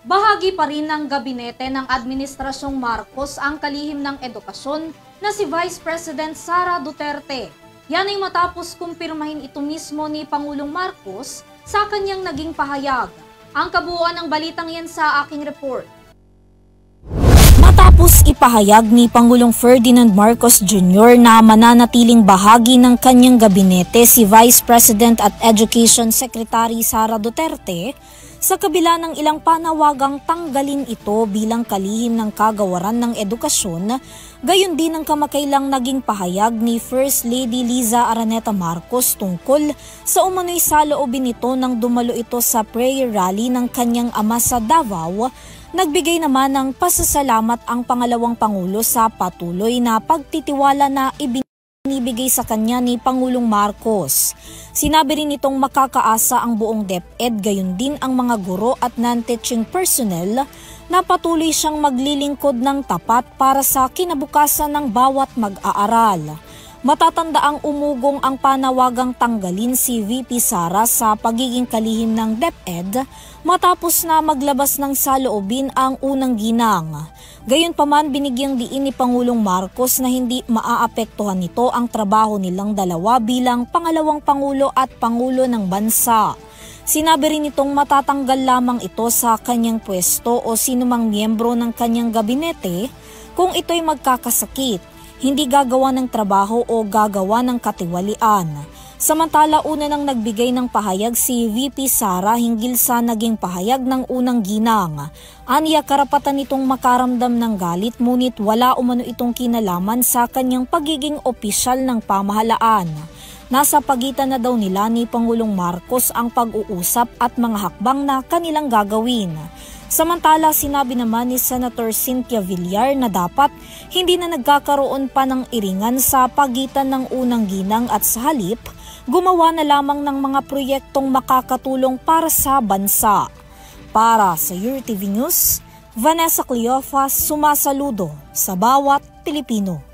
Bahagi pa rin ng gabinete ng Administrasyong Marcos ang kalihim ng edukasyon na si Vice President Sara Duterte. Yan ay matapos kumpirmahin ito mismo ni Pangulong Marcos sa kanyang naging pahayag. Ang kabuuan ng balitang yan sa aking report. Matapos ipahayag ni Pangulong Ferdinand Marcos Jr. na mananatiling bahagi ng kanyang gabinete si Vice President at Education Secretary Sara Duterte, sa kabila ng ilang panawagang tanggalin ito bilang kalihim ng kagawaran ng edukasyon, gayon din ang kamakailang naging pahayag ni First Lady Liza Araneta Marcos tungkol sa umano'y saloobin nito nang dumalo ito sa prayer rally ng kanyang ama sa Davao. Nagbigay naman ng pasasalamat ang pangalawang Pangulo sa patuloy na pagtitiwala na ibinibigay sa kanya ni Pangulong Marcos. Sinabi rin itong makakaasa ang buong DepEd gayon din ang mga guro at non-teaching personnel na patuloy siyang maglilingkod ng tapat para sa kinabukasan ng bawat mag-aaral. Matatandaang umugong ang panawagang tanggalin si VP Sara sa pagiging kalihim ng DepEd matapos na maglabas ng saloobin ang unang ginang. Gayunpaman binigyang diin ni Pangulong Marcos na hindi maaapektuhan nito ang trabaho nilang dalawa bilang pangalawang Pangulo at Pangulo ng bansa. Sinabi rin itong matatanggal lamang ito sa kanyang pwesto o sinumang miyembro ng kanyang gabinete kung ito'y magkakasakit, hindi gagawa ng trabaho o gagawa ng katiwalian. Samantala, una nang nagbigay ng pahayag si VP Sara hinggil sa naging pahayag ng unang ginang. Aniya karapatan nitong makaramdam ng galit ngunit wala umano itong kinalaman sa kanyang pagiging opisyal ng pamahalaan. Nasa pagitan na daw nila ni Pangulong Marcos ang pag-uusap at mga hakbang na kanilang gagawin. Samantala, sinabi naman ni Senator Cynthia Villar na dapat hindi na nagkakaroon pa ng iringan sa pagitan ng unang ginang at sa halip, gumawa na lamang ng mga proyektong makakatulong para sa bansa. Para sa UrTV News, Vanessa Cleofas sumasaludo sa bawat Pilipino.